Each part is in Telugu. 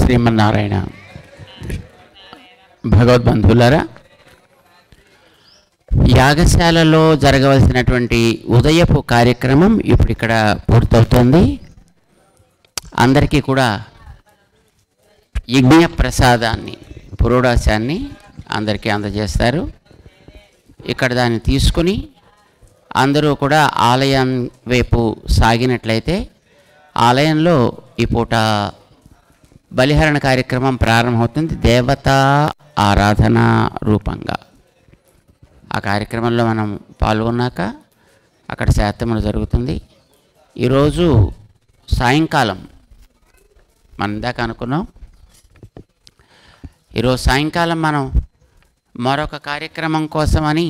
శ్రీమన్నారాయణ. భగవద్బంధువులారా, యాగశాలలో జరగవలసినటువంటి ఉదయపు కార్యక్రమం ఇప్పుడు ఇక్కడ పూర్తవుతోంది. అందరికీ కూడా యజ్ఞ ప్రసాదాన్ని, పురోడాశాన్ని అందరికీ అందజేస్తారు. ఇక్కడ దాన్ని తీసుకుని అందరూ కూడా ఆలయం వైపు సాగినట్లయితే ఆలయంలో ఈ పూట బలిహరణ కార్యక్రమం ప్రారంభమవుతుంది. దేవతా ఆరాధన రూపంగా ఆ కార్యక్రమంలో మనం పాల్గొన్నాక అక్కడ శాతములు జరుగుతుంది. ఈరోజు సాయంకాలం మనం ఇందాక అనుకున్నాం, ఈరోజు సాయంకాలం మనం మరొక కార్యక్రమం కోసమని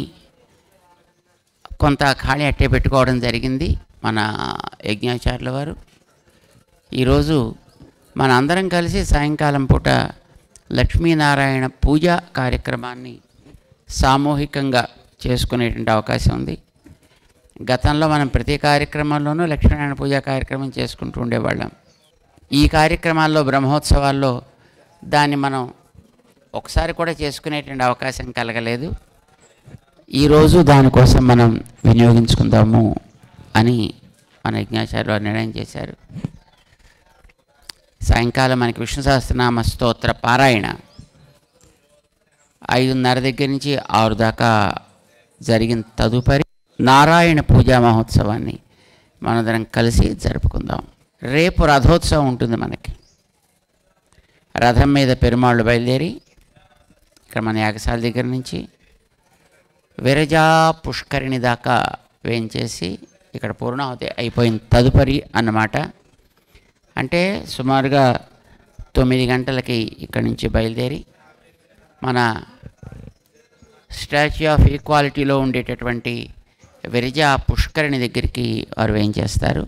కొంత ఖాళీ అట్టే పెట్టుకోవడం జరిగింది మన యజ్ఞాచార్యుల వారు. ఈరోజు మన అందరం కలిసి సాయంకాలం పూట లక్ష్మీనారాయణ పూజ కార్యక్రమాన్ని సామూహికంగా చేసుకునేటువంటి అవకాశం ఉంది. గతంలో మనం ప్రతి కార్యక్రమంలోనూ లక్ష్మీనారాయణ పూజ కార్యక్రమం చేసుకుంటూ ఉండేవాళ్ళం. ఈ కార్యక్రమాల్లో బ్రహ్మోత్సవాల్లో దాన్ని మనం ఒకసారి కూడా చేసుకునేటువంటి అవకాశం కలగలేదు. ఈరోజు దానికోసం మనం వినియోగించుకుందాము అని మన యజ్ఞాచార్యులు నిర్ణయం చేశారు. సాయంకాలం మనకి విష్ణు సహస్రనామ స్తోత్ర పారాయణ 5:30 దగ్గర నుంచి 6 దాకా జరిగిన తదుపరి నారాయణ పూజా మహోత్సవాన్ని మనందరం కలిసి జరుపుకుందాం. రేపు రథోత్సవం ఉంటుంది. మనకి రథం మీద పెరుమాళ్ళు బయలుదేరి ఇక్కడ మన యాగశాల దగ్గర నుంచి విరజా పుష్కరిణి దాకా వేయించేసి ఇక్కడ పూర్ణావతి అయిపోయిన తదుపరి అన్నమాట. అంటే సుమారుగా 9 గంటలకి ఇక్కడి నుంచి బయలుదేరి మన స్టాచ్యూ ఆఫ్ ఈక్వాలిటీలో ఉండేటటువంటి విరజా పుష్కరిణి దగ్గరికి వారు వేయించేస్తారు.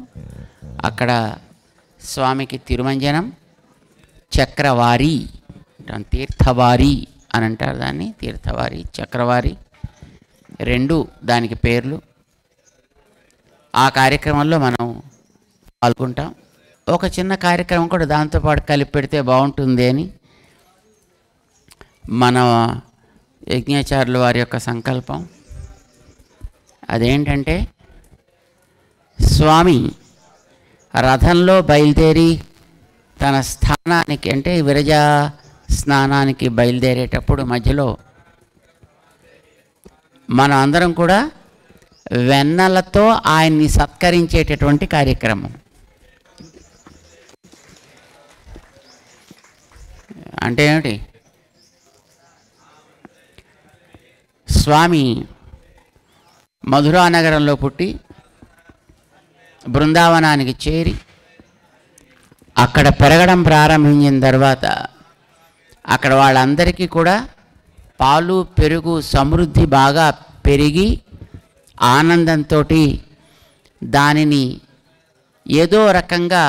అక్కడ స్వామికి తిరుమంజనం, చక్రవారి, తీర్థవారి అని అంటారు దాన్ని. తీర్థవారి, చక్రవారి రెండు దానికి పేర్లు. ఆ కార్యక్రమంలో మనం పాల్గొంటాం. ఒక చిన్న కార్యక్రమం కూడా దాంతోపాటు కలిపి పెడితే బాగుంటుంది అని మన యజ్ఞాచార్యుల వారి యొక్క సంకల్పం. అదేంటంటే, స్వామి రథంలో బయలుదేరి తన స్థానానికి, అంటే విరజా స్నానానికి బయలుదేరేటప్పుడు మధ్యలో మనం అందరం కూడా వెన్నలతో ఆయన్ని సత్కరించేటటువంటి కార్యక్రమం. అంటే ఏమిటి? స్వామి మధురా నగరంలో పుట్టి బృందావనానికి చేరి అక్కడ పెరగడం ప్రారంభించిన తర్వాత అక్కడ వాళ్ళందరికీ కూడా పాలు పెరుగు సమృద్ధి బాగా పెరిగి ఆనందంతో దానిని ఏదో రకంగా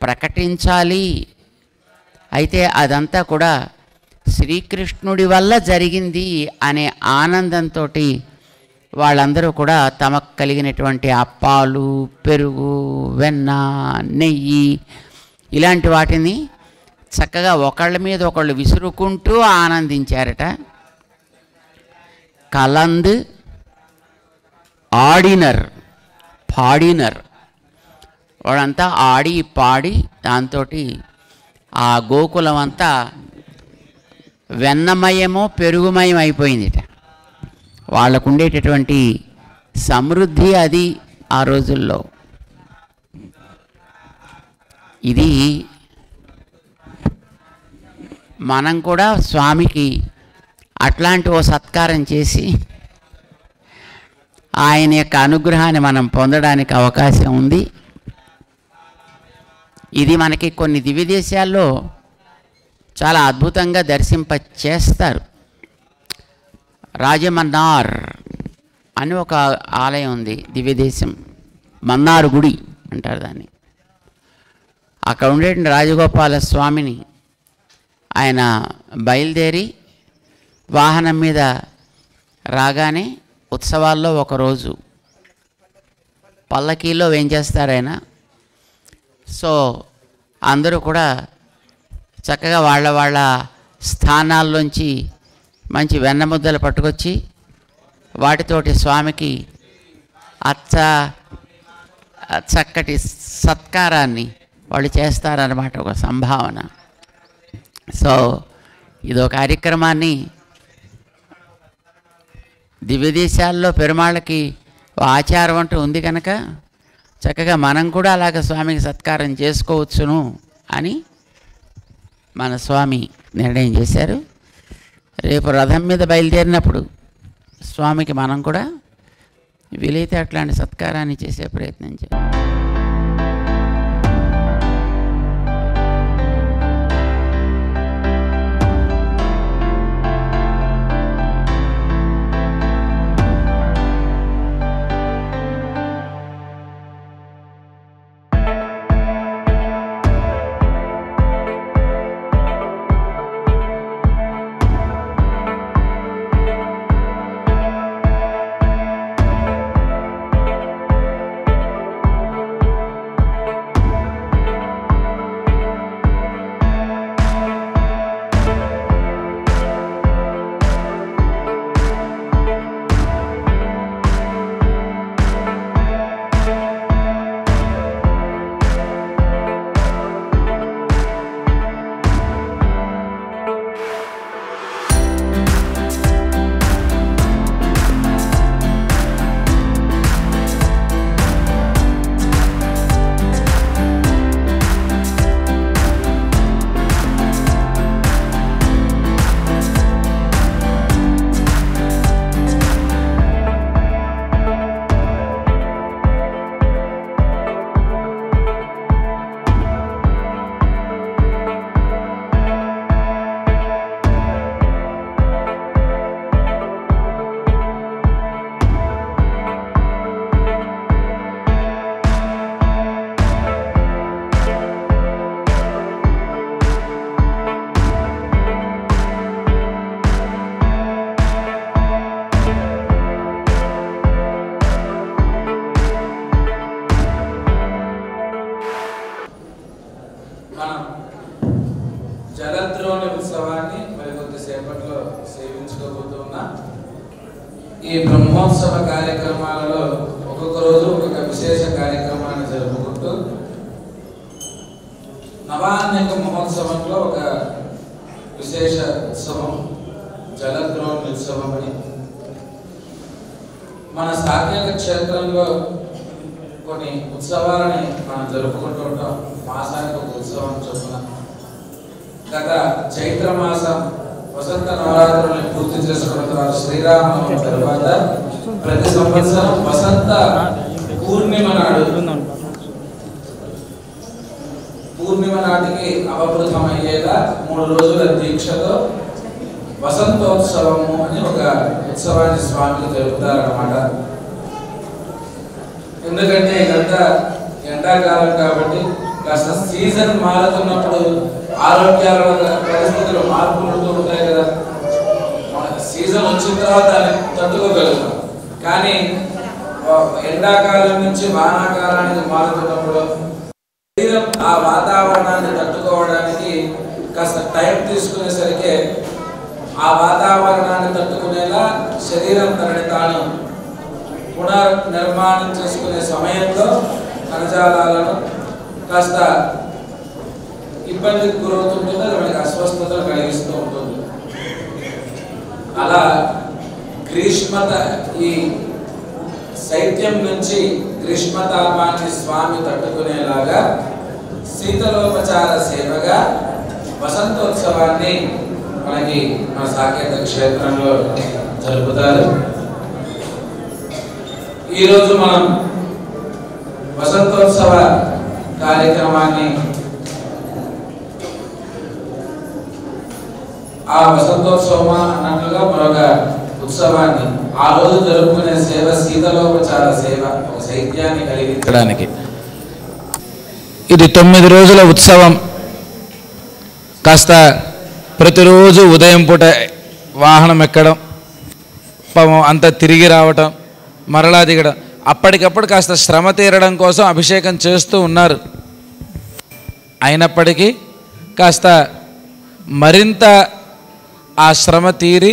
ప్రకటించాలి. అయితే అదంతా కూడా శ్రీకృష్ణుడి వల్ల జరిగింది అనే ఆనందంతో వాళ్ళందరూ కూడా తమకు కలిగినటువంటి ఆ పాలు, పెరుగు, వెన్న, నెయ్యి ఇలాంటి వాటిని చక్కగా ఒకళ్ళ మీద ఒకళ్ళు విసురుకుంటూ ఆనందించారట. కలంద్ ఆడినర్, పాడినర్, వాళ్ళంతా ఆడి పాడి దాంతో ఆ గోకులం అంతా వెన్నమయమో పెరుగుమయం అయిపోయిందిట. వాళ్ళకు ఉండేటటువంటి సమృద్ధి అది ఆ రోజుల్లో. ఇది మనం కూడా స్వామికి అట్లాంటి ఓ సత్కారం చేసి ఆయన యొక్క అనుగ్రహాన్ని మనం పొందడానికి అవకాశం ఉంది. ఇది మనకి కొన్ని దివ్య దేశాల్లో చాలా అద్భుతంగా దర్శింప చేస్తారు. రాజమన్నార్ అని ఒక ఆలయం ఉంది, దివ్యదేశం, మన్నార్ గుడి అంటారు దాన్ని. అక్కడ ఉండేటువంటి రాజగోపాల స్వామిని ఆయన బయలుదేరి వాహనం మీద రాగానే ఉత్సవాల్లో ఒకరోజు పల్లకీలో వేంచేస్తారు ఆయన. సో అందరూ కూడా చక్కగా వాళ్ళ వాళ్ళ స్థానాల్లోంచి మంచి వెన్నముద్దలు పట్టుకొచ్చి వాటితోటి స్వామికి చక్కటి సత్కారాన్ని వాళ్ళు చేస్తారన్నమాట, ఒక సంభావన. సో ఇదో కార్యక్రమాన్ని దివ్యదేశాల్లో పెరుమాళ్ళకి ఆచారం అంటూ ఉంది కనుక చక్కగా మనం కూడా అలాగ స్వామికి సత్కారం చేసుకోవచ్చును అని మన స్వామి నిర్ణయం చేశారు. రేపు రథం మీద బయలుదేరినప్పుడు స్వామికి మనం కూడా వీలైతే అట్లాంటి సత్కారాన్ని చేసే ప్రయత్నం చేయాలి. జలద్రోణి ఉత్సవాన్ని మరి కొద్దిసేపట్లో సేవించుకోబోతున్నా. ఈ బ్రహ్మోత్సవ కార్యక్రమాలలో ఒక్కొక్క రోజు ఒక్కొక్క విశేష కార్యక్రమాన్ని జరుపుకుంటూ నవాన్నిక మహోత్సవంలో ఒక విశేష ఉత్సవం జలద్రోణి ఉత్సవం అని మన సాకేత క్షేత్రంలో కొన్ని ఉత్సవాలని మనం జరుపుకుంటూ ఉంటాం. మాసానికి ఒక ఉత్సవం చొప్పున గత చైత్ర మాసం వసంత నవరాత్రుల్ని పూర్తి చేసుకున్న తర్వాత శ్రీరామనవమి తర్వాత ప్రతి సంవత్సరం వసంత పూర్ణిమ నాటికి అవబృతమయ్యేలా 3 రోజుల దీక్షతో వసంతోత్సవము అని ఒక ఉత్సవాన్ని స్వామికి జరుపుతారన్నమాట. ఎందుకంటే ఇదంతా ఎండాకాలం కాబట్టి కాస్త సీజన్ మారుతున్నప్పుడు ఆరోగ్యాల పరిస్థితులు మార్పులు ఉంటూ ఉంటాయి కదా. సీజన్ వచ్చిన తర్వాత దాన్ని తట్టుకోగలుగుతాం. కానీ ఎండాకాలం నుంచి వానాకాలానికి మారుతున్నప్పుడు శరీరం ఆ వాతావరణాన్ని తట్టుకోవడానికి కాస్త టైం తీసుకునేసరికి ఆ వాతావరణాన్ని తట్టుకునేలా శరీరం తనని తాను పునర్నిర్మాణం చేసుకునే సమయంలో కణజాలాలను కాస్త ఇబ్బందికి గురవుతుంటుంది, అది మనకి అస్వస్థతలు కలిగిస్తూ ఉంటుంది. అలా గ్రీష్మత ఈ శైత్యం నుంచి గ్రీష్మతాపాన్ని స్వామి తట్టుకునేలాగా శీతలోపచార సేవగా వసంతోత్సవాన్ని మనకి మన సాకేత క్షేత్రంలో జరుపుతారు. ఈరోజు మనం వసంతోత్సవ కార్యక్రమాన్ని ఆ వసంతోత్సవం అన్నట్లుగా మరొక ఉత్సవాన్ని ఆ రోజు జరుపుకునే సేవ శీతలోపచార సేవ, ఒక శైత్యాన్ని కలిగించడానికి. ఇది 9 రోజుల ఉత్సవం. కాస్త ప్రతిరోజు ఉదయం పూట వాహనం ఎక్కడం, పాపం అంతా తిరిగి రావటం, మరలా దిగడం, అప్పటికప్పుడు కాస్త శ్రమ తీరడం కోసం అభిషేకం చేస్తూ ఉన్నారు. అయినప్పటికీ కాస్త మరింత ఆ శ్రమ తీరి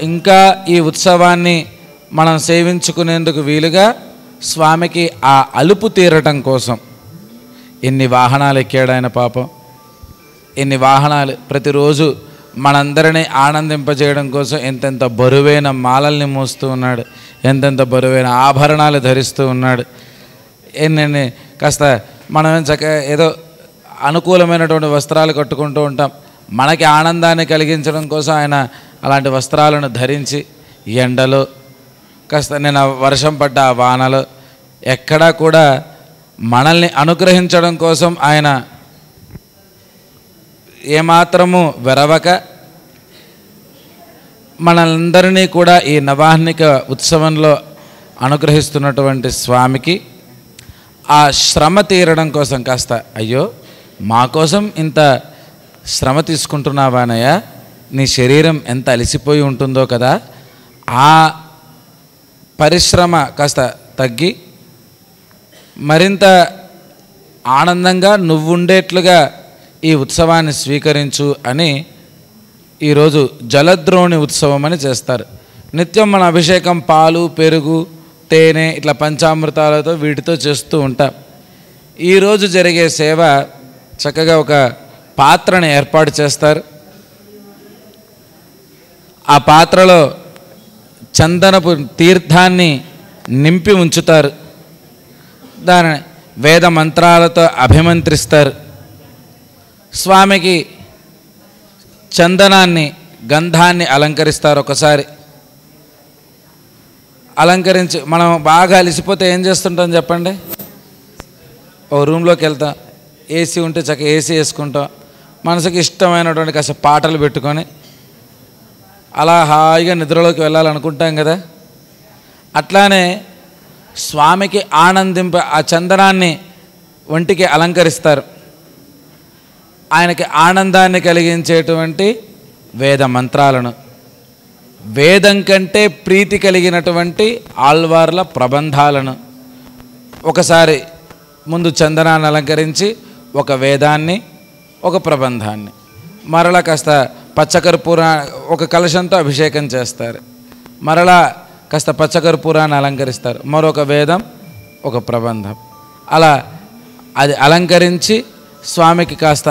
ఇంకా ఈ ఉత్సవాన్ని మనం సేవించుకునేందుకు వీలుగా స్వామికి ఆ అలుపు తీరటం కోసం ఎన్ని వాహనాలు ఎక్కాడు ఆయన పాపం. ఎన్ని వాహనాలు ప్రతిరోజు మనందరినీ ఆనందింపజేయడం కోసం ఎంతెంత బరువైన మాలల్ని మోస్తూ ఉన్నాడు, ఎంతెంత బరువైన ఆభరణాలు ధరిస్తూ ఉన్నాడు. ఎన్నెన్ని కాస్త మనం చక్కగా ఏదో అనుకూలమైనటువంటి వస్త్రాలు కట్టుకుంటూ ఉంటాం. మనకి ఆనందాన్ని కలిగించడం కోసం ఆయన అలాంటి వస్త్రాలను ధరించి ఎండలో కాస్త నేను వర్షం పడ్డ ఆ వానలో ఎక్కడా కూడా మనల్ని అనుగ్రహించడం కోసం ఆయన ఏమాత్రము వెరవక మనందరినీ కూడా ఈ నవాహ్నిక ఉత్సవంలో అనుగ్రహిస్తున్నటువంటి స్వామికి ఆ శ్రమ తీరడం కోసం కాస్త అయ్యో మా కోసం ఇంత శ్రమ తీసుకుంటున్నావానయ్య, నీ శరీరం ఎంత అలసిపోయి ఉంటుందో కదా, ఆ పరిశ్రమ కాస్త తగ్గి మరింత ఆనందంగా నువ్వుండేట్లుగా ఈ ఉత్సవాన్ని స్వీకరించు అని ఈరోజు జలద్రోణి ఉత్సవం అని చేస్తారు. నిత్యం మన అభిషేకం పాలు, పెరుగు, తేనె ఇట్లా పంచామృతాలతో వీటితో చేస్తూ ఉంటాం. ఈరోజు జరిగే సేవ చక్కగా ఒక పాత్రను ఏర్పాటు చేస్తారు. ఆ పాత్రలో చందనపు తీర్థాన్ని నింపి ఉంచుతారు. దాని వేద మంత్రాలతో అభిమంత్రిస్తారు. స్వామికి చందనాన్ని, గంధాన్ని అలంకరిస్తారు. ఒకసారి అలంకరించి మనం బాగా అలసిపోతే ఏం చేస్తుంటాం చెప్పండి? ఓ రూమ్లోకి వెళ్తాం, ఏసీ ఉంటే చక్కగా ఏసీ వేసుకుంటాం, మనసుకి ఇష్టమైనటువంటి కాస్త పాటలు పెట్టుకొని అలా హాయిగా నిద్రలోకి వెళ్ళాలనుకుంటాం కదా. అట్లానే స్వామికి ఆనందింప ఆ చందనాన్ని ఒంటికి అలంకరిస్తారు. ఆయనకి ఆనందాన్ని కలిగించేటువంటి వేద మంత్రాలను, వేదం కంటే ప్రీతి కలిగినటువంటి ఆళ్వార్ల ప్రబంధాలను ఒకసారి ముందు చందనాన్ని అలంకరించి ఒక వేదాన్ని, ఒక ప్రబంధాన్ని, మరలా కాస్త పచ్చకర్పూర ఒక కలశంతో అభిషేకం చేస్తారు. మరలా కాస్త పచ్చకర్పూరాన్ని అలంకరిస్తారు. మరొక వేదం, ఒక ప్రబంధం, అలా అది అలంకరించి స్వామికి కాస్త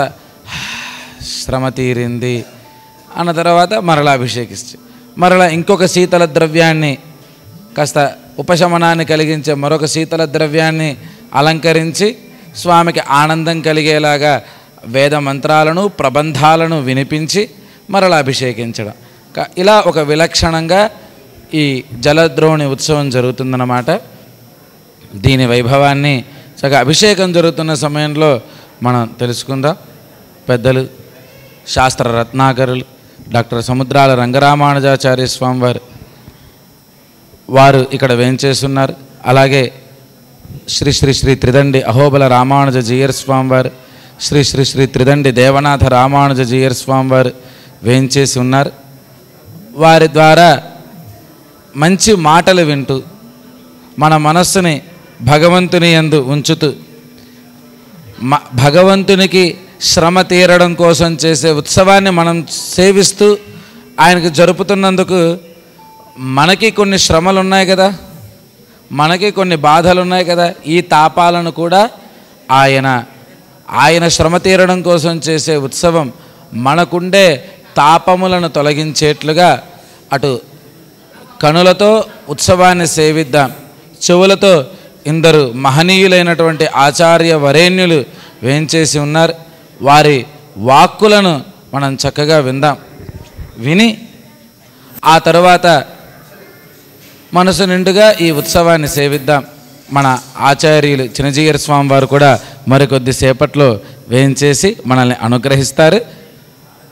శ్రమ తీరింది అన్న తర్వాత మరలా అభిషేకించి మరలా ఇంకొక శీతల ద్రవ్యాన్ని, కాస్త ఉపశమనాన్ని కలిగించే మరొక శీతల ద్రవ్యాన్ని అలంకరించి స్వామికి ఆనందం కలిగేలాగా వేద మంత్రాలను, ప్రబంధాలను వినిపించి మరలా అభిషేకించడం. ఇలా ఒక విలక్షణంగా ఈ జలద్రోణి ఉత్సవం జరుగుతుందన్నమాట. దీని వైభవాన్ని చక్కగా అభిషేకం జరుగుతున్న సమయంలో మనం తెలుసుకుందాం. పెద్దలు, శాస్త్ర రత్నాకరులు డాక్టర్ సముద్రాల రంగరామానుజాచార్య స్వామి వారు ఇక్కడ వేంచేస్తున్నారు. అలాగే శ్రీ శ్రీ శ్రీ త్రిదండి అహోబల రామానుజ జీయర్ స్వామి వారు, శ్రీ శ్రీ శ్రీ త్రిదండి దేవనాథ రామానుజ జీయర్ స్వామి వారు వేంచేసి ఉన్నారు. వారి ద్వారా మంచి మాటలు వింటూ మన మనస్సుని భగవంతుని యందు ఉంచుతూ భగవంతునికి శ్రమ తీరడం కోసం చేసే ఉత్సవాన్ని మనం సేవిస్తూ ఆయనకు జరుపుతున్నందుకు మనకి కొన్ని శ్రమలు ఉన్నాయి కదా, మనకి కొన్ని బాధలు ఉన్నాయి కదా. ఈ తాపాలను కూడా ఆయన శ్రమ తీరడం కోసం చేసే ఉత్సవం మనకుండే తాపములను తొలగించేట్లుగా అటు కనులతో ఉత్సవాన్ని సేవిద్దాం, చెవులతో ఇందరు మహనీయులైనటువంటి ఆచార్య వరేణ్యులు వేంచేసి ఉన్నారు. వారి వాక్కులను మనం చక్కగా విందాం. విని ఆ తరువాత మనసు నిండుగా ఈ ఉత్సవాన్ని సేవిద్దాం. మన ఆచార్యులు చిన్నజీయర్ స్వామి వారు కూడా మరికొద్ది సేపట్లో వేంచేసి మనల్ని అనుగ్రహిస్తారు.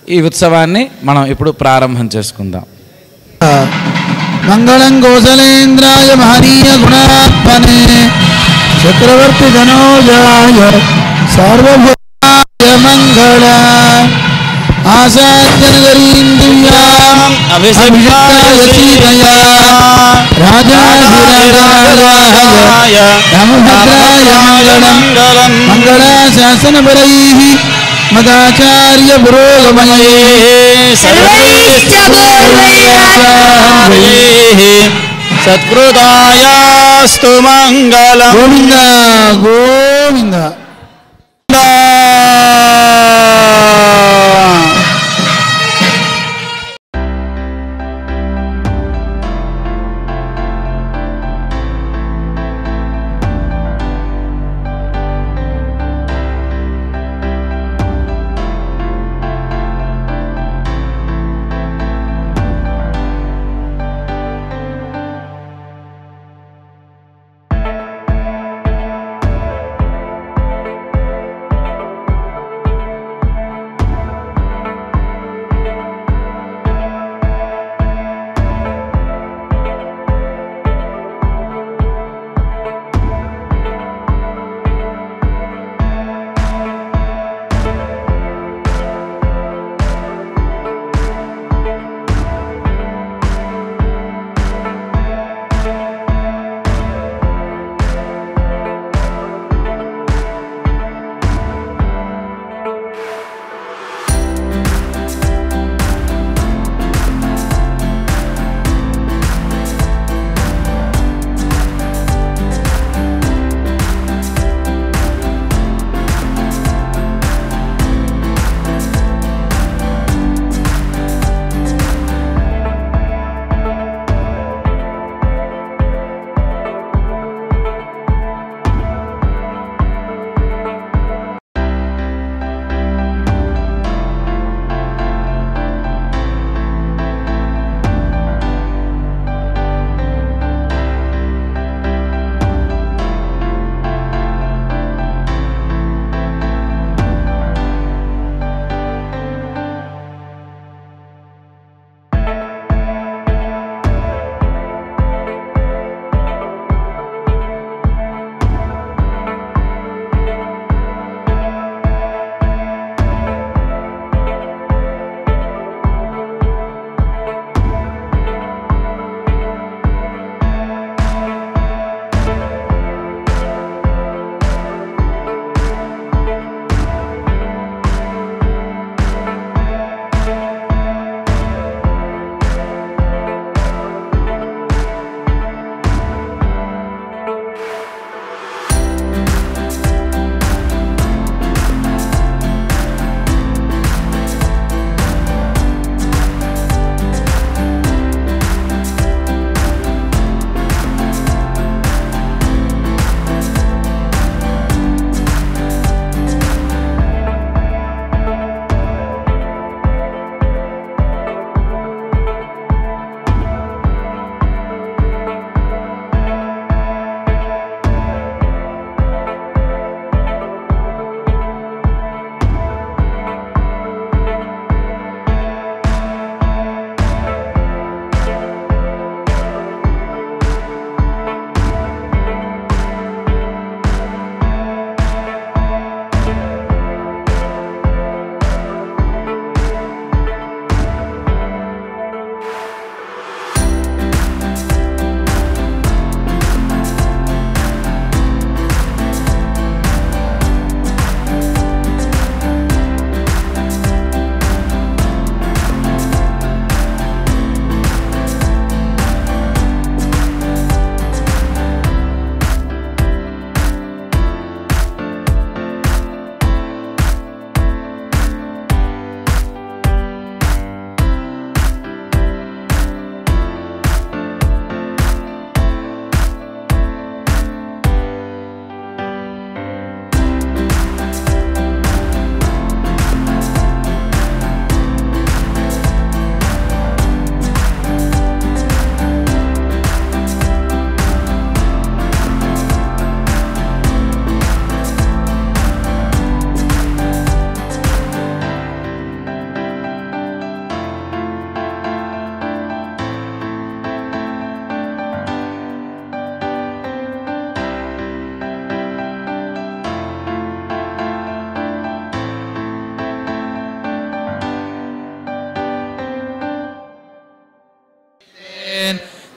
ఈ ఉత్సవాన్ని మనం ఇప్పుడు ప్రారంభం చేసుకుందాం. మంగళం కౌసలేంద్రాయ మహనీయ గుణాత్మనే చక్రవర్తి ధనోజాయ సార్వభౌమాయ మంగళ ఆసాద్యనగరీంద్రియాం అభిషిక్తాయ సీతయా రాజాధిరాజాయ నమభద్రాయ మంగళం మంగళాశాసనపరైః మదాచార్య పురోగమయే సర్వైశ్చ సత్కృతాయాస్తు మంగళం. గోవింద గోవింద.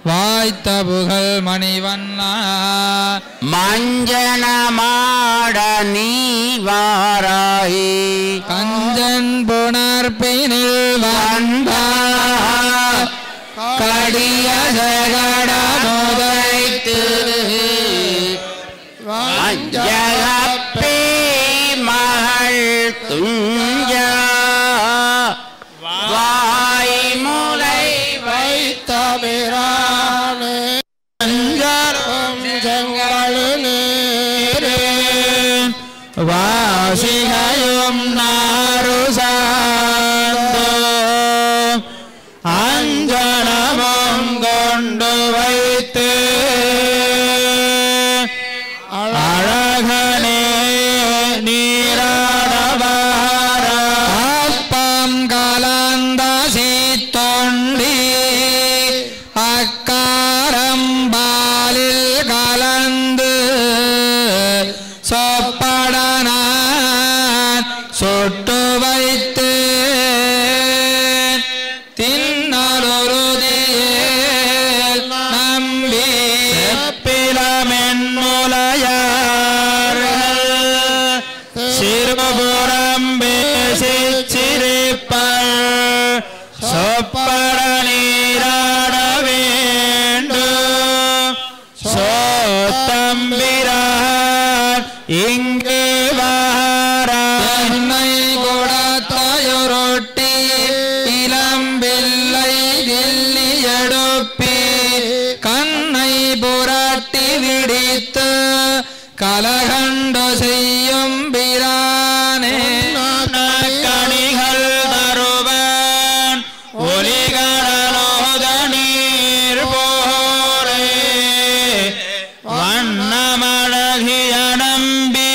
வாய்த்த புகழ் மணிவண்ணா மஞ்சனமாட நீ வாராய் கஞ்சன் புணர்பினில் வந்தா கடிய ஜகடமுதைத்து வஞ்சகப்பே மகள் துஞ்சா வாய்முலை வைத்த பிரானே வாசிகையும் நாருசாந்தோ அஞ்சனமும் கொண்டு வைத்து அழகனே நீராடவாரம் கலந்த சீத்தொண்டி அக்காரம்பாலில் கலந்து சொப்படன சொட்டு வைத்து தின்னருதியில் நம்பி பிலமென்முலையார்கள் சிறுபுறம் பேசிச்சிரிப்பல் சொப்பட நீராட வேண்டும் சோத்தம்பிரான் இங்கு வாராய் கொடுத்தையுருட்டி இளம்பிள்ளை கிள்ளி எடுப்பி கண்ணை புரட்டி விடித்து கலகண்டு செய்யும் பிரானே கணிகள் தருவன் ஒலிகடலோத நீர் போரே வண்ணமழகிய நம்பி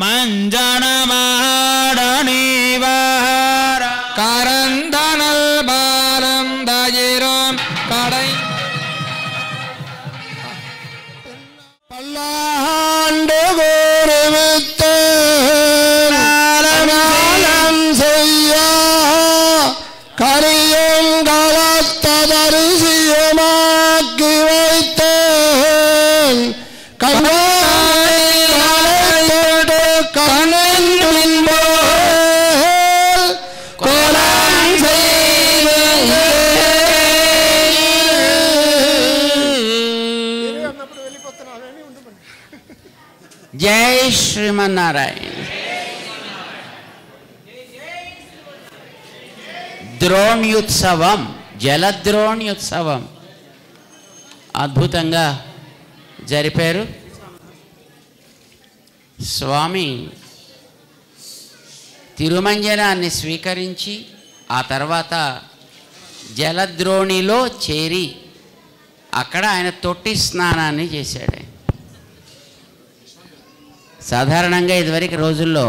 மஞ்சனமாட நீவார கரந்தனல் பாலம் தயிரும் கடை பல்லாண்டு கூறுவித்து நாளம் செய்ய கரியும் கலத்ததரிசியமாக்கி வைத்தேன் கண்ணின் கோலம் செய்து జై శ్రీమన్నారాయణ. ద్రోణ్యుత్సవం, జలద్రోణ్యుత్సవం అద్భుతంగా జరిపారు. స్వామి తిరుమంజనాన్ని స్వీకరించి ఆ తర్వాత జలద్రోణిలో చేరి అక్కడ ఆయన తొట్టి స్నానాన్ని చేశాడు. సాధారణంగా ఇదివరకు రోజుల్లో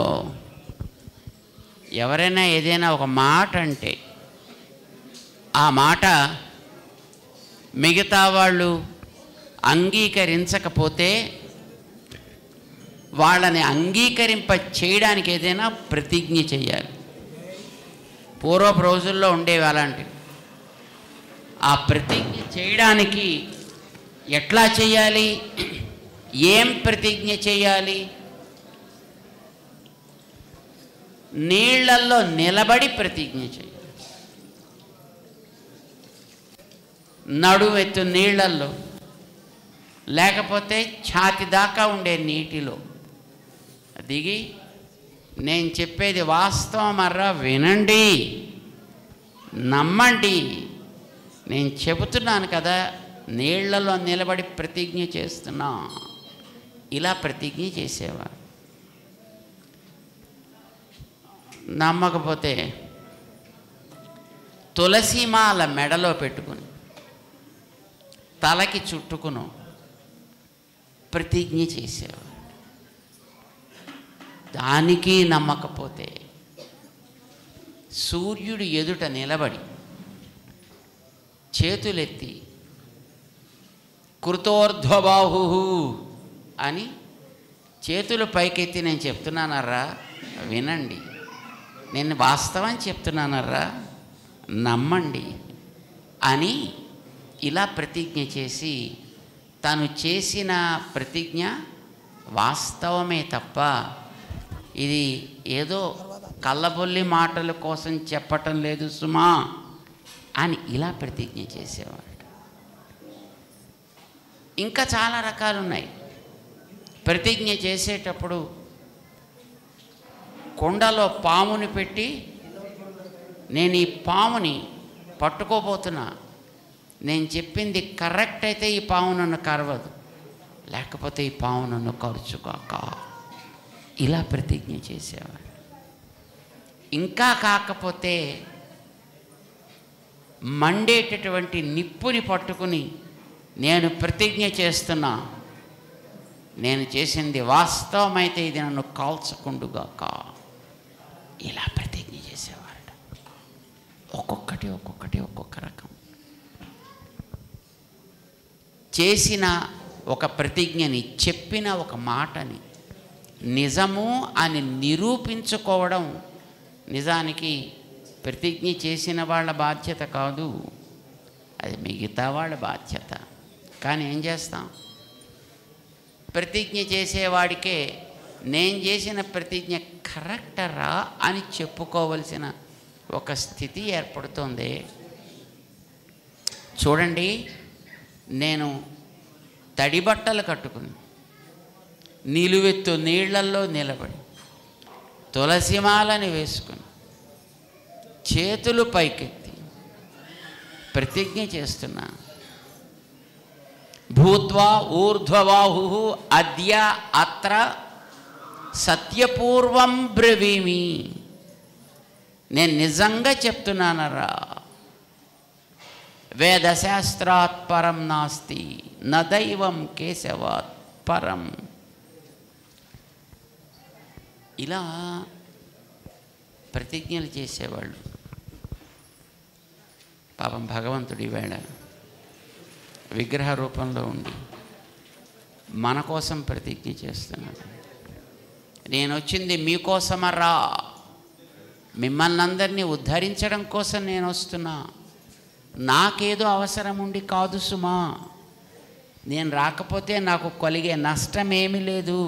ఎవరైనా ఏదైనా ఒక మాట అంటే ఆ మాట మిగతా వాళ్ళు అంగీకరించకపోతే వాళ్ళని అంగీకరింప చేయడానికి ఏదైనా ప్రతిజ్ఞ చేయాలి. పూర్వపు రోజుల్లో ఉండేవి అలాంటివి. ఆ ప్రతిజ్ఞ చేయడానికి ఎట్లా చేయాలి, ఏం ప్రతిజ్ఞ చేయాలి? నీళ్లల్లో నిలబడి ప్రతిజ్ఞ చేయాలి. నడువెత్తు నీళ్లల్లో, లేకపోతే ఛాతి దాకా ఉండే నీటిలో దిగి నేను చెప్పేది వాస్తవమర్రా, వినండి, నమ్మండి, నేను చెబుతున్నాను కదా, నీళ్లలో నిలబడి ప్రతిజ్ఞ చేస్తున్నా, ఇలా ప్రతిజ్ఞ చేసేవారు. నమ్మకపోతే తులసిమాల మెడలో పెట్టుకుని తలకి చుట్టుకును ప్రతిజ్ఞ చేసేవారు. దానికి నమ్మకపోతే సూర్యుడు ఎదుట నిలబడి చేతులెత్తి కృతోర్ధ్వబాహు అని చేతులు పైకెత్తి నేను చెప్తున్నానర్రా, వినండి, నేను వాస్తవం చెప్తున్నానర్రా, నమ్మండి అని ఇలా ప్రతిజ్ఞ చేసి తను చేసిన ప్రతిజ్ఞ వాస్తవమే తప్ప ఇది ఏదో కళ్ళబొల్లి మాటల కోసం చెప్పటం లేదు సుమా అని ఇలా ప్రతిజ్ఞ చేసేవాడు. ఇంకా చాలా రకాలు ఉన్నాయి. ప్రతిజ్ఞ చేసేటప్పుడు కొండలో పాముని పెట్టి నేను ఈ పాముని పట్టుకోబోతున్నా, నేను చెప్పింది కరెక్ట్ అయితే ఈ పాము నన్ను కరవదు, లేకపోతే ఈ పాము నన్ను కరుచుగాక, ఇలా ప్రతిజ్ఞ చేసేవాడు. ఇంకా కాకపోతే మండేటటువంటి నిప్పుని పట్టుకుని నేను ప్రతిజ్ఞ చేస్తున్నా, నేను చేసింది వాస్తవమైతే ఇది నన్ను కాల్చకుండుగాక, ఇలా ప్రతిజ్ఞ చేసేవాడు. ఒక్కొక్కటి ఒక్కొక్క రకం చేసిన ఒక ప్రతిజ్ఞని, చెప్పిన ఒక మాటని నిజము అని నిరూపించుకోవడం నిజానికి ప్రతిజ్ఞ చేసిన వాళ్ళ బాధ్యత కాదు, అది మిగతా వాళ్ళ బాధ్యత. కానీ ఏం చేస్తాం, ప్రతిజ్ఞ చేసేవాడికే నేను చేసిన ప్రతిజ్ఞ కరెక్టరా అని చెప్పుకోవలసిన ఒక స్థితి ఏర్పడుతుంది. చూడండి, నేను తడి బట్టలు కట్టుకుని నిలువెత్తు నీళ్లల్లో నిలబడి తులసిమాలని వేసుకుని చేతులు పైకెత్తి ప్రతిజ్ఞ చేస్తున్నా, భూత్వా ఊర్ధ్వబాహు అద్య అత్ర సత్యపూర్వం బ్రవీమి, నేను నిజంగా చెప్తున్నానరా, వేదశాస్త్రాత్ పరం నాస్తి న దైవం కేశవాత్ పరం. ఇలా ప్రతిజ్ఞలు చేసేవాళ్ళు. పాపం భగవంతుడు ఈవేళ విగ్రహ రూపంలో ఉండి మన కోసం ప్రతిజ్ఞ చేస్తున్నాడు. నేను వచ్చింది మీకోసమరా, మిమ్మల్ని అందరినీ ఉద్ధరించడం కోసం నేను వస్తున్నా, నాకేదో అవసరం ఉండి కాదు సుమా, నేను రాకపోతే నాకు కలిగే నష్టం ఏమీ లేదు,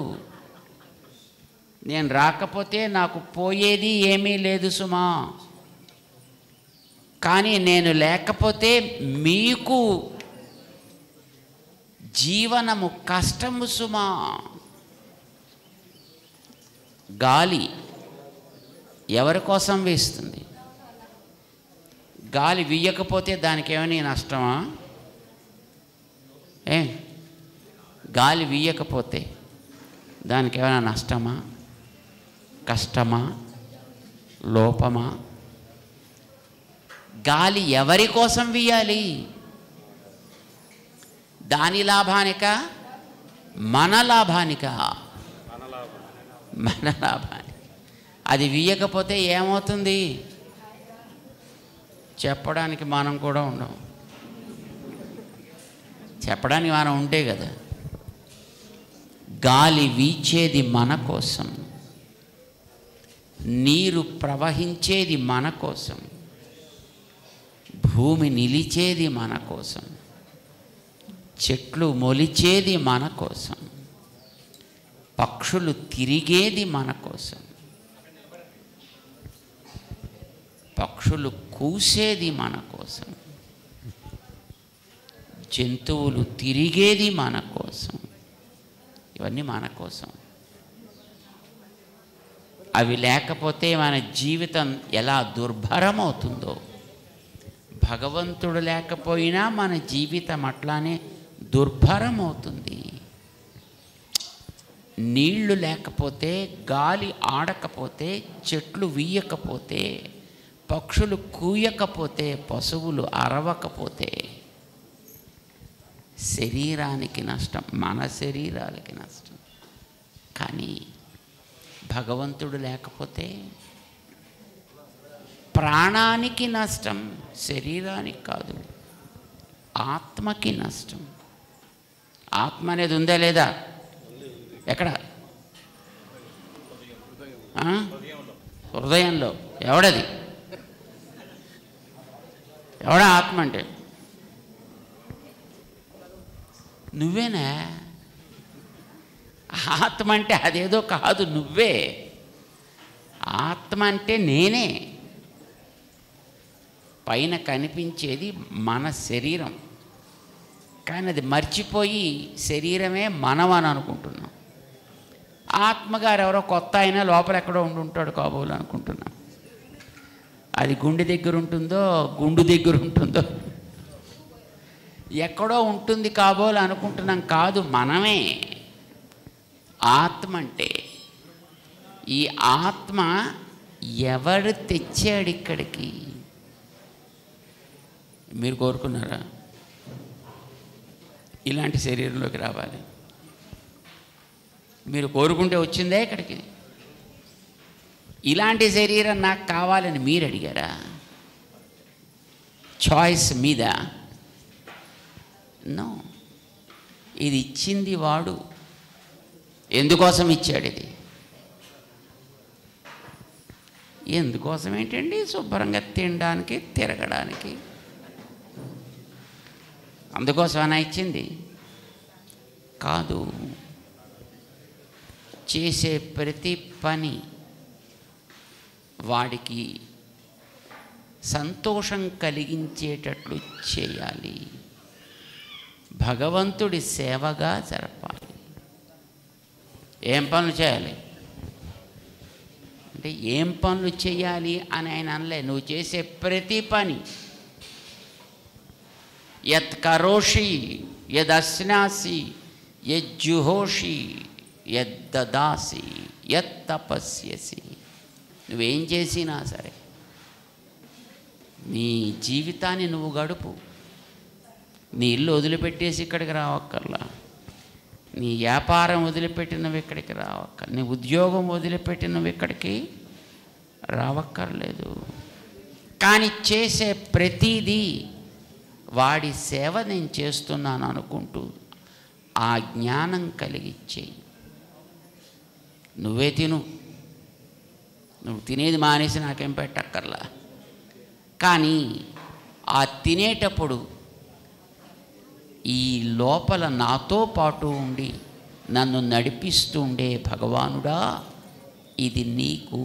నేను రాకపోతే నాకు పోయేది ఏమీ లేదు సుమా, కానీ నేను లేకపోతే మీకు జీవనము కష్టము సుమా. గాలి ఎవరి కోసం వీస్తుంది? గాలి వీయకపోతే దానికి ఏమైనా నష్టమా? గాలి వీయకపోతే దానికి ఏమైనా నష్టమా, కష్టమా, లోపమా? గాలి ఎవరి కోసం వీయాలి? దాని లాభానిక, మన లాభానిక? మన లాభానికి. అది వీయకపోతే ఏమవుతుంది? చెప్పడానికి మనం కూడా ఉండం. చెప్పడానికి మనం ఉంటే కదా. గాలి వీచేది మన కోసం, నీరు ప్రవహించేది మన కోసం, భూమి నిలిచేది మన కోసం, చెట్లు మొలిచేది మన కోసం, పక్షులు తిరిగేది మన కోసం, పక్షులు కూసేది మన కోసం, జంతువులు తిరిగేది మన కోసం, ఇవన్నీ మన కోసం. అవి లేకపోతే మన జీవితం ఎలా దుర్భరమవుతుందో, భగవంతుడు లేకపోయినా మన జీవితం అట్లానే దుర్భరమవుతుంది. నీళ్లు లేకపోతే, గాలి ఆడకపోతే, చెట్లు వీయకపోతే, పక్షులు కూయకపోతే, పశువులు అరవకపోతే శరీరానికి నష్టం, మన శరీరాలకి నష్టం. కానీ భగవంతుడు లేకపోతే ప్రాణానికి నష్టం, శరీరానికి కాదు, ఆత్మకి నష్టం. ఆత్మ అనేది ఉందా లేదా? ఎక్కడ? హృదయంలో. ఎవడది? ఎవడ ఆత్మ అంటే? నువ్వేనా? ఆత్మ అంటే అదేదో కాదు, నువ్వే. ఆత్మ అంటే నేనే. పైన కనిపించేది మన శరీరం, కానీ అది మర్చిపోయి శరీరమే మనం అని అనుకుంటున్నాం. ఆత్మగారు ఎవరో కొత్త అయినా లోపల ఎక్కడో ఉండుంటాడు కాబోలు అనుకుంటున్నాం. అది గుండె దగ్గర ఉంటుందో గుండు దగ్గర ఉంటుందో ఎక్కడో ఉంటుంది కాబోలు అనుకుంటున్నాం. కాదు, మనమే ఆత్మ అంటే. ఈ ఆత్మ ఎవరు తెచ్చాడు ఇక్కడికి? మీరు కోరుకున్నారా ఇలాంటి శరీరంలోకి రావాలి? మీరు కోరుకుంటే వచ్చిందే ఇక్కడికి. ఇలాంటి శరీరం నాకు కావాలని మీరు అడిగారా? చాయిస్ మీద? నో. ఇది ఇచ్చింది వాడు. ఎందుకోసం ఇచ్చాడు ఇది? ఎందుకోసం ఏంటండి? శుభ్రంగా తినడానికి, తిరగడానికి. అందుకోసమనా ఇచ్చింది? కాదు. చేసే ప్రతి పని వాడికి సంతోషం కలిగించేటట్లు చేయాలి. భగవంతుడి సేవగా జరపాలి. ఏం పనులు చేయాలి అంటే ఏం పనులు చేయాలి అని ఆయన అనలే. నువ్వు చేసే ప్రతి పని, యత్ కరోషి యదశ్నాసి యజ్జుహోషి యద్దదాసి యత్ తపస్యసి. నువ్వేం చేసినా సరే నీ జీవితాన్ని నువ్వు గడుపు. నీ ఇల్లు వదిలిపెట్టేసి ఇక్కడికి రావక్కర్లా. నీ వ్యాపారం వదిలిపెట్టి నువ్వు ఇక్కడికి రావక్కర్, నీ ఉద్యోగం వదిలిపెట్టి నువ్వు ఇక్కడికి రావక్కర్లేదు. కానీ చేసే ప్రతిదీ వాడి సేవ నేను చేస్తున్నాను అనుకుంటూ ఆ జ్ఞానం కలిగిచ్చేయి. నువ్వే తిను. నువ్వు తినేది మానేసి నాకేం పెట్టక్కర్లా. కానీ ఆ తినేటప్పుడు ఈ లోపల నాతో పాటు ఉండి నన్ను నడిపిస్తూ ఉండే భగవానుడా, ఇది నీకు.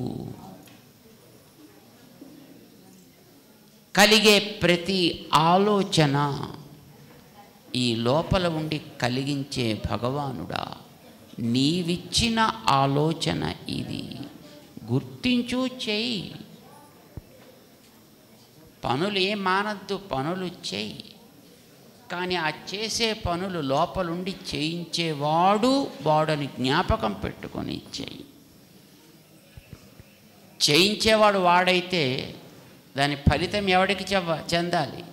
కలిగే ప్రతి ఆలోచన ఈ లోపల ఉండి కలిగించే భగవానుడా, నీవిచ్చిన ఆలోచన ఇది. గుర్తించు, చెయ్యి. పనులు ఏం మానద్దు, పనులు చెయ్యి. కానీ ఆ చేసే పనులు లోపలుండి చేయించేవాడు వాడని జ్ఞాపకం పెట్టుకొని చెయ్యి. చేయించేవాడు వాడైతే దాని ఫలితం ఎవడికి చెందాలి?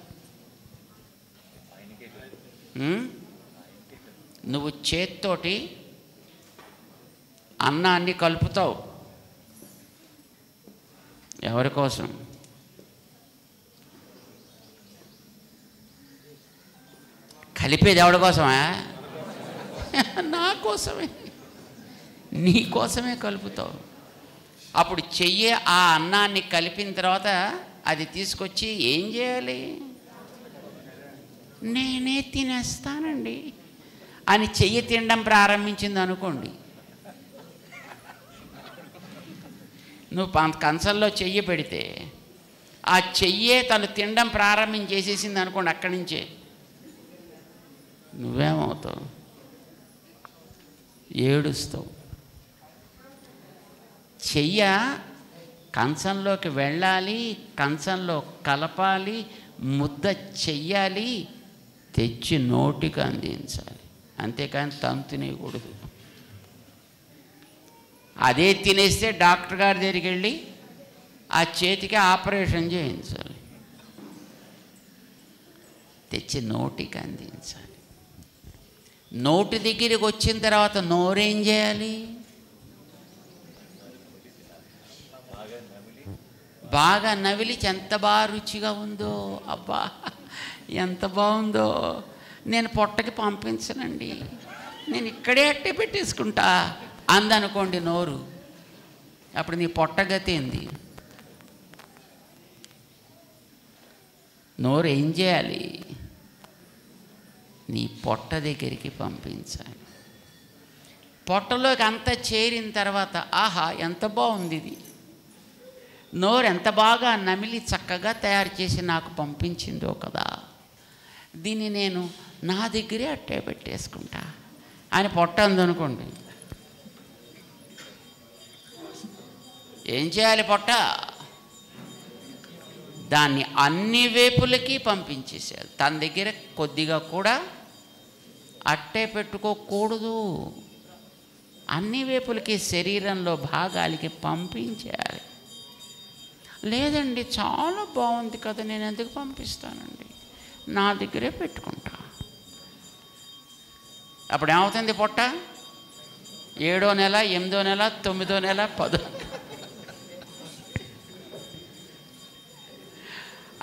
నువ్వు చేత్తోటి అన్నాన్ని కలుపుతావు. ఎవరి కోసం? కలిపేది ఎవడి కోసమా? నా కోసమే. నీ కోసమే కలుపుతావు. అప్పుడు చెయ్యి ఆ అన్నాన్ని కలిపిన తర్వాత అది తీసుకొచ్చి ఏం చేయాలి? నేనే తినేస్తానండి అని చెయ్యి తినడం ప్రారంభించింది అనుకోండి. నువ్వు కంచంలో చెయ్యి పెడితే ఆ చెయ్యే తను తినడం ప్రారంభించేసేసింది అనుకోండి. అక్కడి నుంచే నువ్వేమవుతావు? ఏడుస్తావు. చెయ్య కంచంలోకి వెళ్ళాలి, కంచంలో కలపాలి, ముద్ద చెయ్యాలి, తెచ్చి నోటికి అందించాలి. అంతేకాని తను తినేయకూడదు. అదే తినేస్తే డాక్టర్ గారి దగ్గరికి వెళ్ళి ఆ చేతికి ఆపరేషన్ చేయించాలి. తెచ్చి నోటికి అందించాలి. నోటి దగ్గరికి వచ్చిన తర్వాత నోరేం చేయాలి? బాగా నవిలి ఎంత బాగా రుచిగా ఉందో, అబ్బా ఎంత బాగుందో, నేను పొట్టకి పంపించనండి, నేను ఇక్కడే అట్టే పెట్టేసుకుంటా అందనుకోండి నోరు. అప్పుడు నీ పొట్టగతి ఏంది? నోరు ఏం చేయాలి? నీ పొట్ట దగ్గరికి పంపించాలి. పొట్టలోకి అంతా చేరిన తర్వాత ఆహా ఎంత బాగుంది ఇది, నోరు ఎంత బాగా నమిలి చక్కగా తయారు చేసి నాకు పంపించిందో కదా, దీన్ని నేను నా దగ్గరే అట్టే పెట్టేసుకుంటా అని పొట్ట అందనుకోండి. ఏం చేయాలి? పొట్ట దాన్ని అన్ని వైపులకి పంపించేసేయాలి. తన దగ్గర కొద్దిగా కూడా అట్టే పెట్టుకోకూడదు. అన్ని వైపులకి శరీరంలో భాగాలకి పంపించేయాలి. లేదండి చాలా బాగుంది కదా, నేను ఎందుకు పంపిస్తానండి, నా దగ్గరే పెట్టుకుంటా. అప్పుడు ఏమవుతుంది? పొట్ట 7వ నెల, 8వ నెల, 9వ నెల, 10వ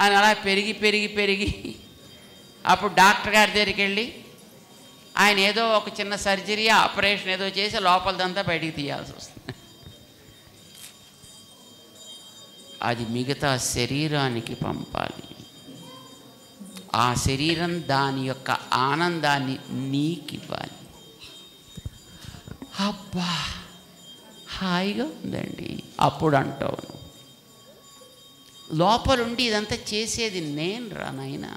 అని అలా పెరిగి పెరిగి పెరిగి అప్పుడు డాక్టర్ గారి దగ్గరికి వెళ్ళి ఆయన ఏదో ఒక చిన్న సర్జరీ ఆపరేషన్ ఏదో చేసి లోపలదంతా బయటికి తీయాల్సి వస్తుంది. అది మిగతా శరీరానికి పంపాలి. ఆ శరీరం దాని యొక్క ఆనందాన్ని నీకివ్వాలి. అబ్బా హాయిగా ఉందండి. అప్పుడు అంటావు లోపలుండి ఇదంతా చేసేది నేను రా నాయనా,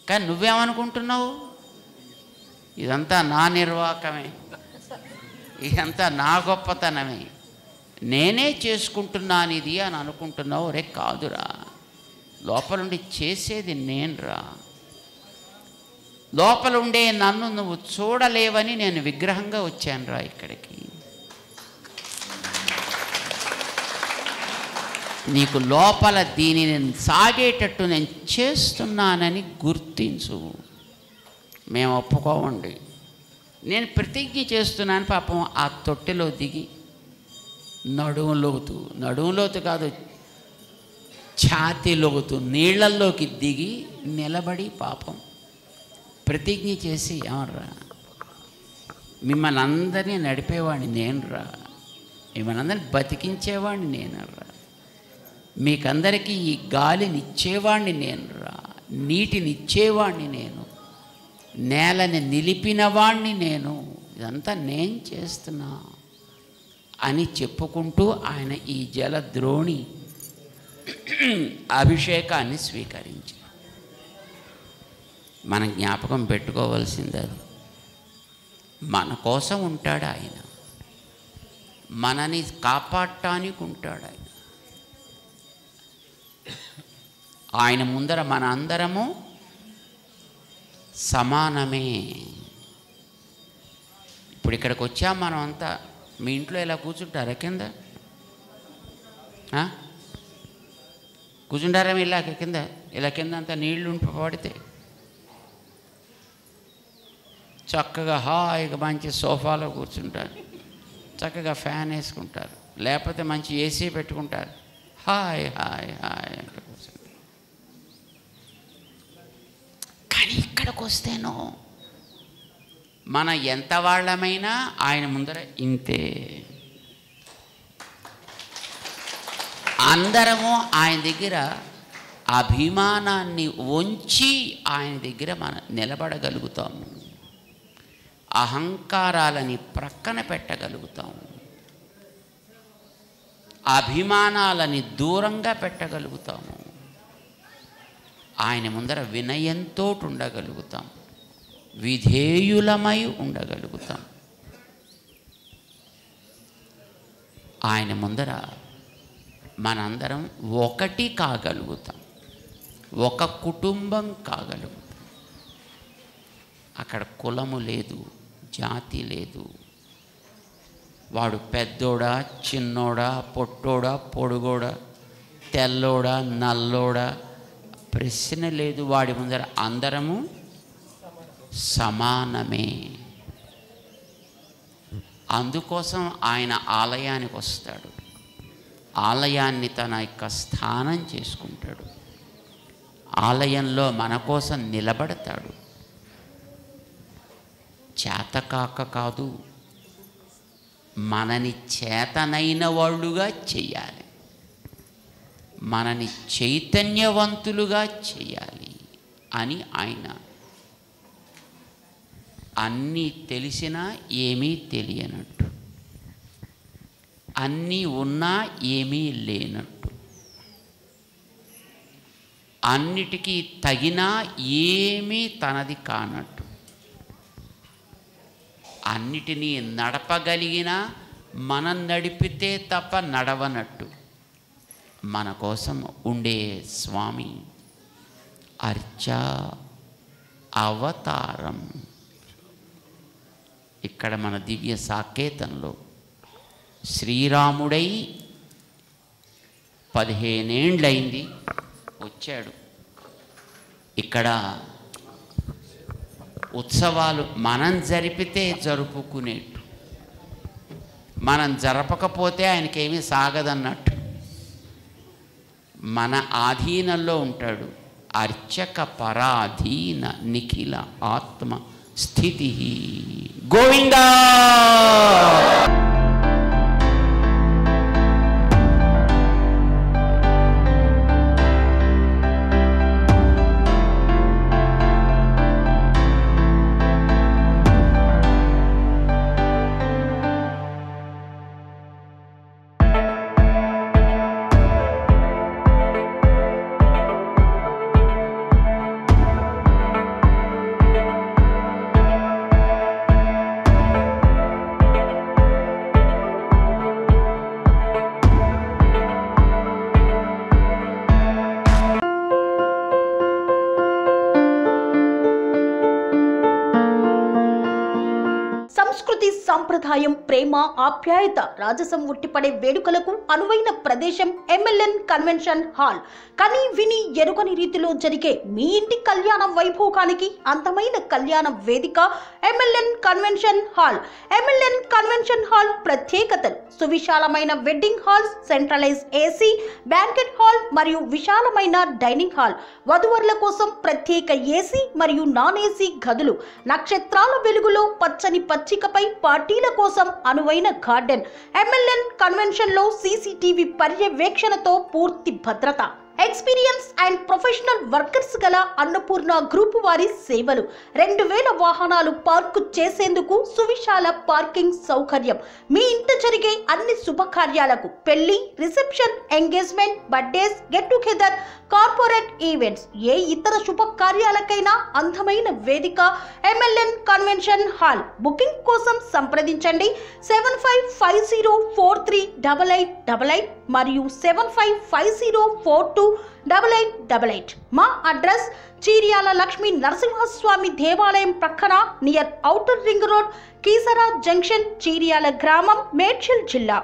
కానీ నువ్వేమనుకుంటున్నావు? ఇదంతా నా నిర్వాకమే, ఇదంతా నా గొప్పతనమే, నేనే చేసుకుంటున్నాను ఇది అని అనుకుంటున్నావు. రే కాదురా, లోపలుండి చేసేది నేనురా. లోపల ఉండే నన్ను నువ్వు చూడలేవని నేను విగ్రహంగా వచ్చానురా ఇక్కడికి. నీకు లోపల దీనిని సాగేటట్టు నేను చేస్తున్నానని గుర్తించు. మేము ఒప్పుకోవండి. నేను ప్రతిజ్ఞ చేస్తున్నాను. పాపం ఆ తొట్టెలో దిగి నడుములోతు కాదు ఛాతీలోతు నీళ్లల్లోకి దిగి నిలబడి పాపం ప్రతిజ్ఞ చేసి, ఏమర్రా మిమ్మల్ని అందరినీ నడిపేవాడిని నేనురా, మిమ్మల్ని అందరినీ బతికించేవాడిని నేనురా, మీకందరికీ ఈ గాలిని ఇచ్చేవాడిని నేనురా, నీటిని ఇచ్చేవాడిని నేను, నేలని నిలిపినవాణ్ణి నేను, ఇదంతా నేను చేస్తున్నా అని చెప్పుకుంటూ ఆయన ఈ జలద్రోణి అభిషేకాన్ని స్వీకరించి మనం జ్ఞాపకం పెట్టుకోవాల్సింది అది. మన కోసం ఉంటాడు ఆయన, మనని కాపాడటానికి ఉంటాడు ఆయన. ఆయన ముందర మన అందరము సమానమే. ఇప్పుడు ఇక్కడికి వచ్చాం మనం అంతా. మీ ఇంట్లో ఇలా కూర్చుంటారా? కింద కూర్చుంటారేమో ఇలా కింద, ఇలా కింద అంతా నీళ్లు పడితే చక్కగా హాయిగా మంచి సోఫాలో కూర్చుంటారు, చక్కగా ఫ్యాన్ వేసుకుంటారు, లేకపోతే మంచి ఏసీ పెట్టుకుంటారు, హాయ్ హాయ్ హాయ్ అంటే కూర్చుంటారు. కానీ ఇక్కడికి వస్తేనో మన ఎంత వాళ్ళమైనా ఆయన ముందర ఇంతే. అందరము ఆయన దగ్గర అభిమానాన్ని ఉంచి ఆయన దగ్గర మనం నిలబడగలుగుతాము. అహంకారాలని ప్రక్కన పెట్టగలుగుతాము, అభిమానాలని దూరంగా పెట్టగలుగుతాము, ఆయన ముందర వినయంతో ఉండగలుగుతాం, విధేయులమై ఉండగలుగుతాం. ఆయన ముందర మనందరం ఒకటి కాగలుగుతాం, ఒక కుటుంబం కాగలుగుతాం. అక్కడ కులము లేదు, జాతి లేదు, వాడు పెద్దోడా చిన్నోడా పొట్టోడా పొడుగోడా తెల్లోడా నల్లోడా ప్రశ్న లేదు. వాడి ముందర అందరము సమానమే. అందుకోసం ఆయన ఆలయానికి వస్తాడు, ఆలయాన్ని తన యొక్క స్థానం చేసుకుంటాడు, ఆలయంలో మన కోసం నిలబడతాడు. చేతకాక కాదు, మనని చేతనైన వాళ్ళుగా చెయ్యాలి, మనని చైతన్యవంతులుగా చెయ్యాలి అని ఆయన అన్నీ తెలిసినా ఏమీ తెలియనట్టు, అన్నీ ఉన్నా ఏమీ లేనట్టు, అన్నిటికీ తగినా ఏమీ తనది కానట్టు, అన్నిటినీ నడపగలిగినా మనం నడిపితే తప్ప నడవనట్టు మన కోసం ఉండే స్వామి అర్చా అవతారం. ఇక్కడ మన దివ్య సాకేతంలో శ్రీరాముడై 15 ఏండ్లయింది వచ్చాడు. ఇక్కడ ఉత్సవాలు మనం జరిపితే జరుపుకునేట్టు, మనం జరపకపోతే ఆయనకేమీ సాగదన్నట్టు మన ఆధీనంలో ఉంటాడు. అర్చక పరాధీన నిఖిల ఆత్మ స్థితి గోవిందా. సంస్కృతి సంప్రదాయం ప్రేమ ఆప్యాయత రాజసం ఉట్టిపడే వేడుకలకు అనువైన ప్రదేశం MLN కన్వెన్షన్ హాల్. కని విని ఎరుగని రీతిలో జరిగే మీ ఇంటి కళ్యాణ వైభోగానికి అందమైన కళ్యాణ వేదిక MLN convention hall. MLN convention hall ప్రత్యేకతలు: సువిశాలమైన wedding halls, centralise AC, banquet hall మరియు విశాలమైన డైనింగ్ హాల్, వధువరుల కోసం ప్రత్యేక AC మరియు నాన్ AC గదులు, నక్షత్రాల వెలుగులో పచ్చని పచ్చికపై పార్టీల కోసం అనువైన గార్డెన్. MLN కన్వెన్షన్ లో CCTV పర్యవేక్షణతో పూర్తి భద్రత. ఎక్స్పీరియన్స్ అండ్ ప్రొఫెషనల్ వర్కర్స్ గల అన్నపూర్ణ గ్రూప్ వారి సేవలు. 2000 వాహనాలు పార్కు చేసేందుకు సువిశాల పార్కింగ్ సౌకర్యం. మీ ఇంట జరిగే అన్ని శుభకార్యాలకు, పెళ్లి, reception, engagement, birthdays, get together, corporate events, ఏ ఇతర శుభకార్యాలకైనా అందమైన వేదిక MLN కన్వెన్షన్ హాల్. బుకింగ్ కోసం సంప్రదించండి 7550438888 మరియు 7550428888. మా అడ్రస్ చీర్యాల లక్ష్మీ నరసింహస్వామి దేవాలయం ప్రక్కన, near outer ring road, Keesara junction, Cheeryal గ్రామం, మేడ్చల్ జిల్లా.